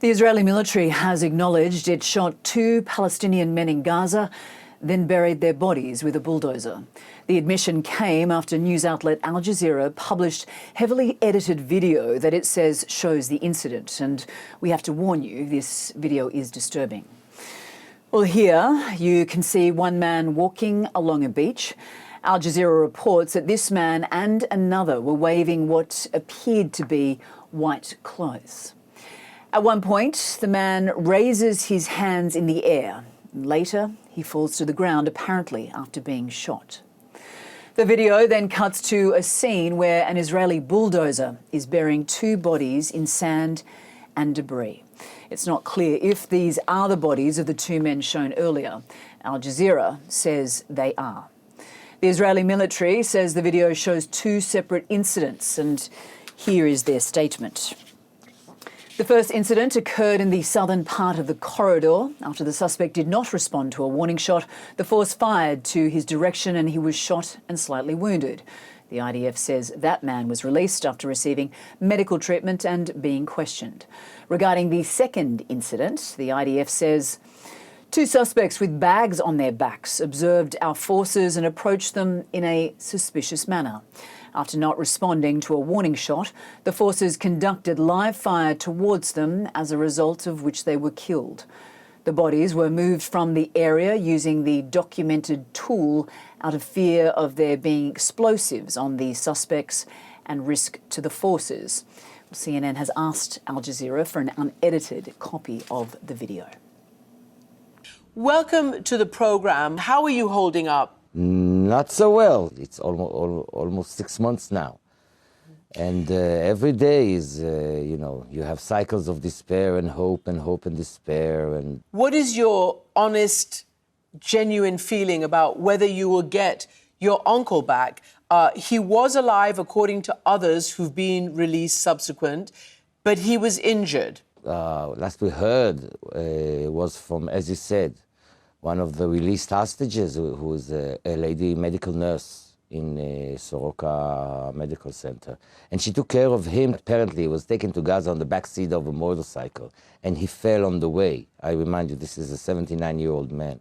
The Israeli military has acknowledged it shot 2 Palestinian men in Gaza, then buried their bodies with a bulldozer. The admission came after news outlet Al Jazeera published heavily edited video that it says shows the incident. And we have to warn you, this video is disturbing. Well, here you can see one man walking along a beach. Al Jazeera reports that this man and another were waving what appeared to be white clothes. At one point, the man raises his hands in the air. Later, he falls to the ground, apparently after being shot. The video then cuts to a scene where an Israeli bulldozer is burying 2 bodies in sand and debris. It's not clear if these are the bodies of the 2 men shown earlier. Al Jazeera says they are. The Israeli military says the video shows 2 separate incidents, and here is their statement. The first incident occurred in the southern part of the corridor. After the suspect did not respond to a warning shot, the force fired to his direction and he was shot and slightly wounded. The IDF says that man was released after receiving medical treatment and being questioned. Regarding the second incident, the IDF says 2 suspects with bags on their backs observed our forces and approached them in a suspicious manner. After not responding to a warning shot, the forces conducted live fire towards them, as a result of which they were killed. The bodies were moved from the area using the documented tool out of fear of there being explosives on the suspects and risk to the forces. CNN has asked Al Jazeera for an unedited copy of the video. Welcome to the program. How are you holding up? Not so well. It's almost 6 months now. And every day is, you have cycles of despair and hope and despair. And what is your honest, genuine feeling about whether you will get your uncle back? He was alive, according to others who've been released subsequent, but he was injured. Last we heard was from, as you said, one of the released hostages, who was a lady medical nurse in Soroka Medical Center. And she took care of him. Apparently, he was taken to Gaza on the back seat of a motorcycle, and he fell on the way. I remind you, this is a 79-year-old man.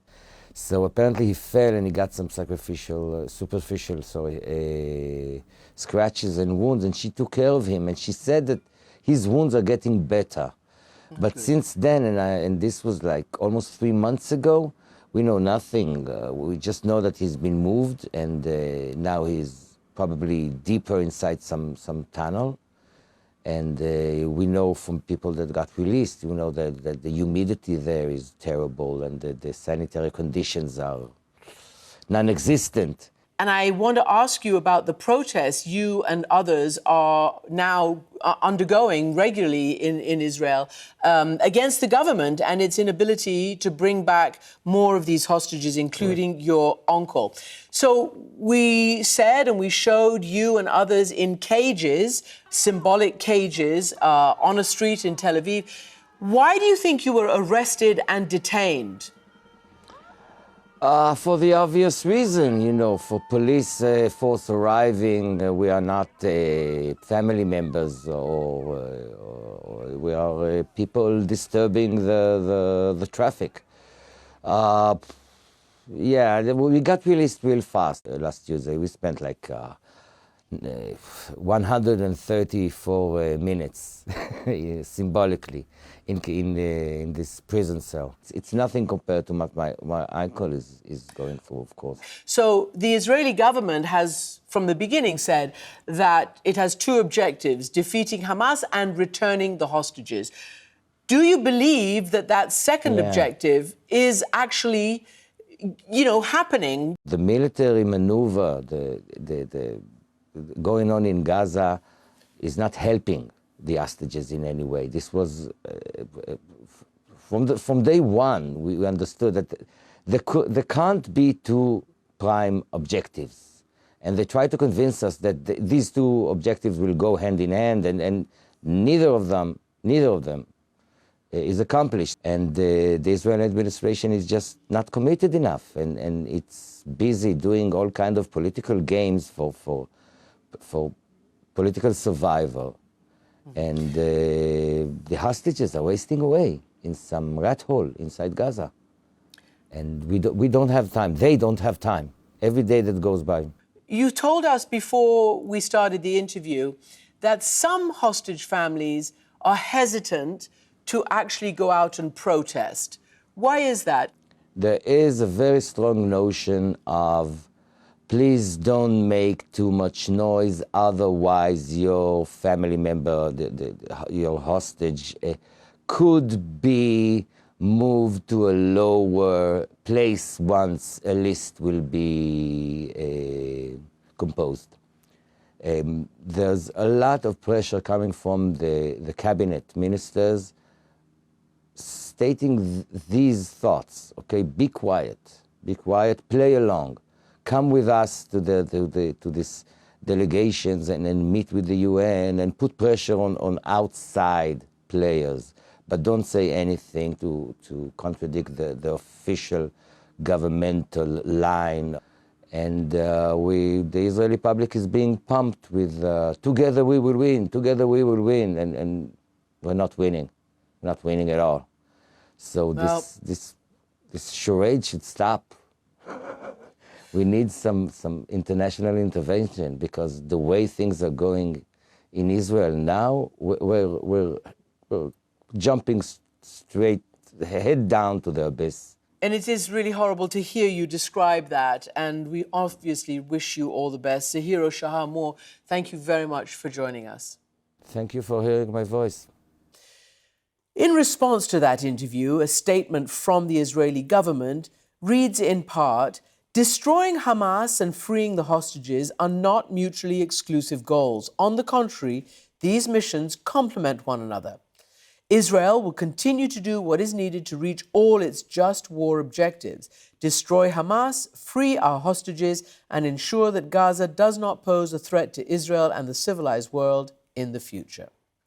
So apparently he fell and he got some superficial scratches and wounds, and she took care of him. And she said that his wounds are getting better. But since then, and this was like almost 3 months ago, we know nothing. We just know that he's been moved, and now he's probably deeper inside some tunnel. And we know from people that got released, we know that the humidity there is terrible, and the sanitary conditions are non-existent. And I want to ask you about the protests you and others are now undergoing regularly in Israel against the government and its inability to bring back more of these hostages, including your uncle. So we said and we showed you and others in cages, symbolic cages, on a street in Tel Aviv. Why do you think you were arrested and detained? For the obvious reason, for police force arriving, we are not family members, or we are people disturbing the traffic. We got released real fast last Tuesday. We spent like 134 minutes symbolically in this prison cell. It's nothing compared to what my uncle is going through, of course. So the Israeli government has, from the beginning, said that it has 2 objectives: defeating Hamas and returning the hostages. Do you believe that second objective is actually, happening? The military maneuver, the going on in Gaza is not helping the hostages in any way. This was, from day one, we understood that there can't be 2 prime objectives. And they try to convince us that these 2 objectives will go hand in hand, and neither of them is accomplished. And the Israeli administration is just not committed enough, and it's busy doing all kind of political games for political survival. And the hostages are wasting away in some rat hole inside Gaza. And we don't have time. They don't have time. Every day that goes by. You told us before we started the interview that some hostage families are hesitant to actually go out and protest. Why is that? There is a very strong notion of, please don't make too much noise, otherwise your family member, your hostage, could be moved to a lower place once a list will be composed. There's a lot of pressure coming from the cabinet ministers stating these thoughts, okay, be quiet, play along, come with us to these delegations and meet with the UN and put pressure on outside players, but don't say anything to contradict the official governmental line. And the Israeli public is being pumped with together we will win, and we're not winning at all. So this charade should stop. We need some international intervention, because the way things are going in Israel now, we're jumping straight head down to the abyss. And it is really horrible to hear you describe that, and we obviously wish you all the best. Zahiro Shahar-Moore, thank you very much for joining us. Thank you for hearing my voice. In response to that interview, a statement from the Israeli government reads in part, "Destroying Hamas and freeing the hostages are not mutually exclusive goals. On the contrary, these missions complement one another. Israel will continue to do what is needed to reach all its just war objectives, destroy Hamas, free our hostages, and ensure that Gaza does not pose a threat to Israel and the civilized world in the future."